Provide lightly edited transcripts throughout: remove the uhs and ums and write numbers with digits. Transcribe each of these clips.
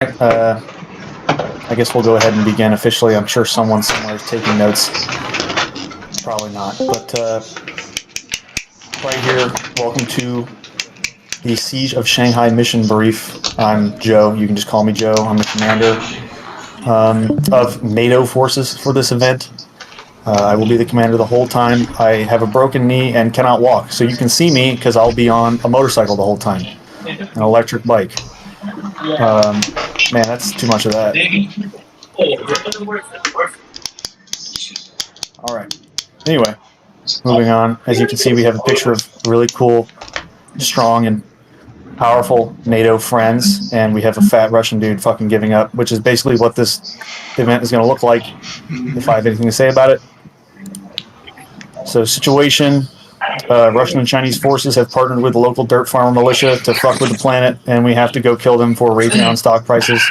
right. I guess we'll go ahead and begin officially. I'm sure someone somewhere is taking notes. Probably not. But right here, welcome to the Siege of Shanghai mission brief. I'm Joe. You can just call me Joe. I'm the commander of NATO forces for this event. I will be the commander the whole time. I have a broken knee and cannot walk, so you can see me because I'll be on a motorcycle the whole time, an electric bike. Man, that's too much of that. All right. Anyway, moving on. As you can see, we have a picture of really cool, strong, and powerful NATO friends, and we have a fat Russian dude fucking giving up, which is basically what this event is going to look like, if I have anything to say about it. So, situation, Russian and Chinese forces have partnered with the local dirt farmer militia to fuck with the planet, and we have to go kill them for Raytheon stock prices.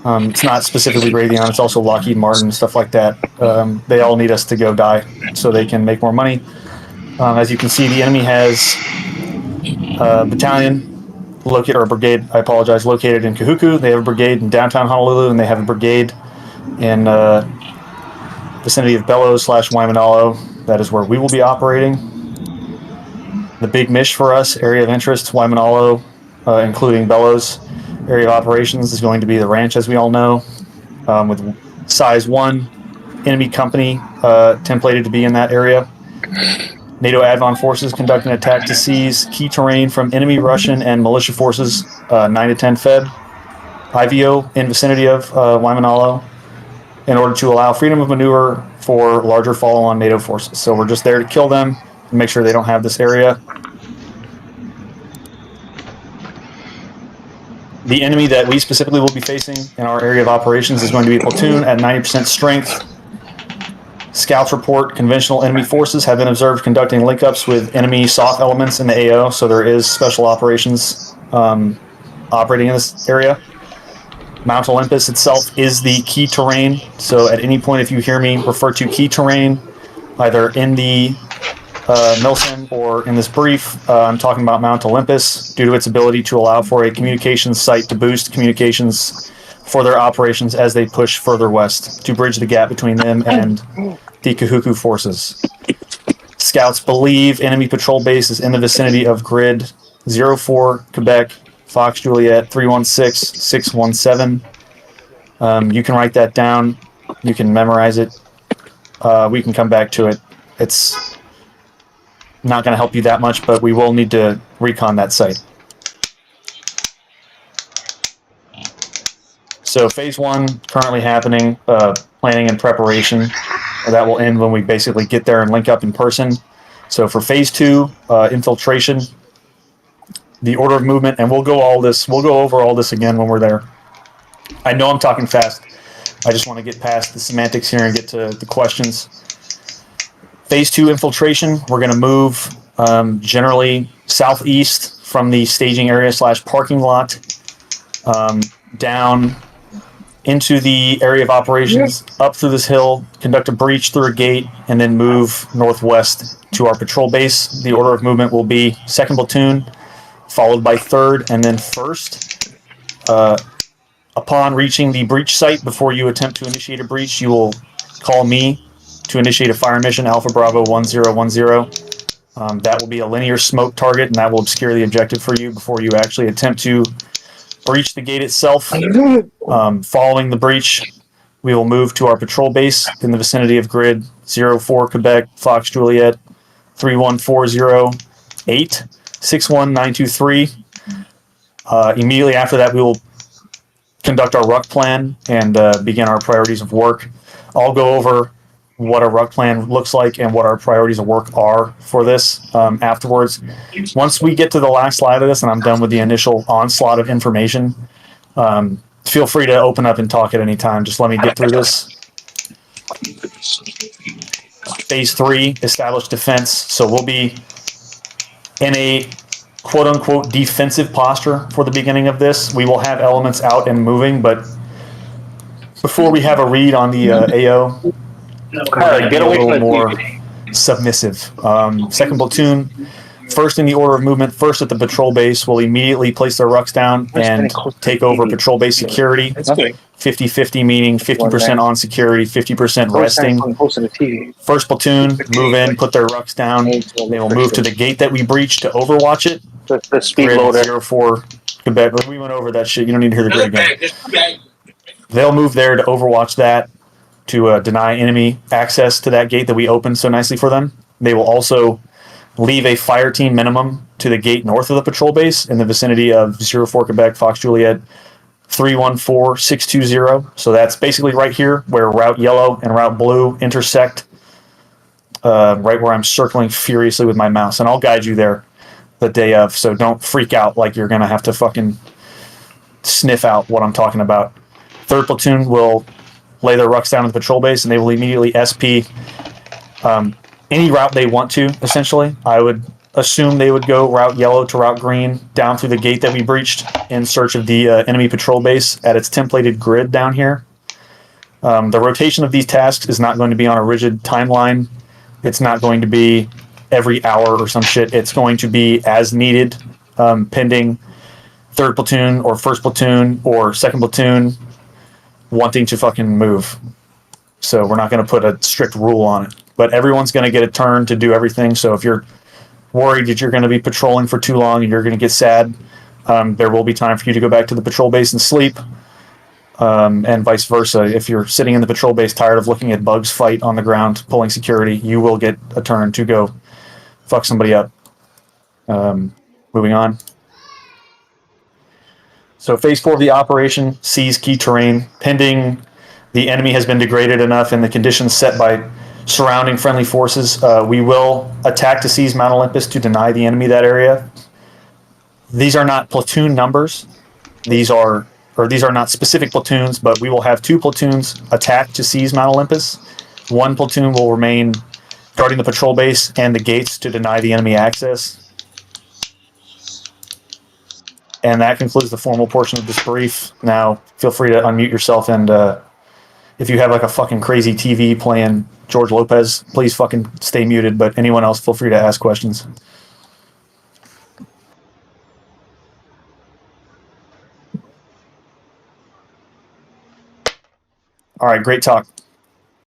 It's not specifically Raytheon, it's also Lockheed Martin, stuff like that. They all need us to go die so they can make more money. As you can see, the enemy has a battalion, or brigade, I apologize, located in Kahuku. They have a brigade in downtown Honolulu, and they have a brigade in vicinity of Bellows/Waimanalo. That is where we will be operating. The big mish for us, area of interest, Waimanalo, including Bellows. Area of operations is going to be the ranch, as we all know, with size 1 enemy company templated to be in that area. NATO Advon forces conduct an attack to seize key terrain from enemy Russian and militia forces 9 to 10 Feb, IVO in vicinity of Waimanalo, in order to allow freedom of maneuver for larger follow-on NATO forces. So we're just there to kill them and make sure they don't have this area. The enemy that we specifically will be facing in our area of operations is going to be a platoon at 90% strength. Scouts report conventional enemy forces have been observed conducting link-ups with enemy soft elements in the AO, so there is special operations operating in this area. Mount Olympus itself is the key terrain, so at any point if you hear me refer to key terrain, either in the Milsim or in this brief, I'm talking about Mount Olympus due to its ability to allow for a communications site to boost communications for their operations as they push further west to bridge the gap between them and the Kahuku forces. Scouts believe enemy patrol base is in the vicinity of grid 04 Quebec Fox Juliet 316617. You can write that down. You can memorize it. We can come back to it. It's not going to help you that much, but we will need to recon that site. So phase 1 currently happening, planning and preparation. That will end when we basically get there and link up in person. So for phase 2, infiltration, the order of movement, and we'll go over all this again when we're there. I know I'm talking fast. I just want to get past the semantics here and get to the questions. Phase 2 infiltration, we're going to move generally southeast from the staging area / parking lot down into the area of operations, up through this hill, conduct a breach through a gate, and then move northwest to our patrol base. The order of movement will be 2nd Platoon, followed by 3rd, and then 1st. Upon reaching the breach site, before you attempt to initiate a breach, you will call me to initiate a fire mission, Alpha Bravo 1010. That will be a linear smoke target, and that will obscure the objective for you before you actually attempt to breach the gate itself. Following the breach, we will move to our patrol base in the vicinity of grid 04 Quebec Fox Juliet 31408 61923. Immediately after that, we will conduct our ruck plan and begin our priorities of work. I'll go over what a ruck plan looks like and what our priorities of work are for this afterwards. Once we get to the last slide of this and I'm done with the initial onslaught of information, feel free to open up and talk at any time. Just let me get through this. Phase 3, establish defense. So we'll be in a quote-unquote defensive posture for the beginning of this. We will have elements out and moving, but before we have a read on the AO, get a little more submissive. 2nd Platoon first in the order of movement, first at the patrol base, will immediately place their rucks down and take over patrol base security. 50-50, meaning 50% on security, 50% resting. First platoon, move in, put their rucks down. They will move to the gate that we breached to overwatch it. The speed loader. 04 Quebec. We went over that shit. You don't need to hear the grid again. They'll move there to overwatch that, to deny enemy access to that gate that we opened so nicely for them. They will also leave a fire team minimum to the gate north of the patrol base in the vicinity of 04 Quebec, Fox Juliet, 314620. So that's basically right here where Route Yellow and Route Blue intersect, right where I'm circling furiously with my mouse. And I'll guide you there the day of, so don't freak out like you're going to have to fucking sniff out what I'm talking about. Third platoon will lay their rucks down at the patrol base, and they will immediately SP any route they want to, essentially. I would assume they would go Route Yellow to Route Green, down through the gate that we breached in search of the enemy patrol base at its templated grid down here. The rotation of these tasks is not going to be on a rigid timeline. It's not going to be every hour or some shit. It's going to be as needed, pending third platoon or first platoon or second platoon wanting to fucking move. So we're not going to put a strict rule on it. But everyone's going to get a turn to do everything. So if you're worried that you're going to be patrolling for too long and you're going to get sad, there will be time for you to go back to the patrol base and sleep. And vice versa. If you're sitting in the patrol base tired of looking at bugs fight on the ground, pulling security, you will get a turn to go fuck somebody up. Moving on. So phase 4 of the operation, seize key terrain. Pending the enemy has been degraded enough and the conditions set by surrounding friendly forces, we will attack to seize Mount Olympus to deny the enemy that area. These are not platoon numbers. These are not specific platoons, but we will have 2 platoons attack to seize Mount Olympus. 1 platoon will remain guarding the patrol base and the gates to deny the enemy access. And that concludes the formal portion of this brief. Now, feel free to unmute yourself, and if you have like a fucking crazy TV playing George Lopez, please fucking stay muted, but anyone else, feel free to ask questions. All right, great talk.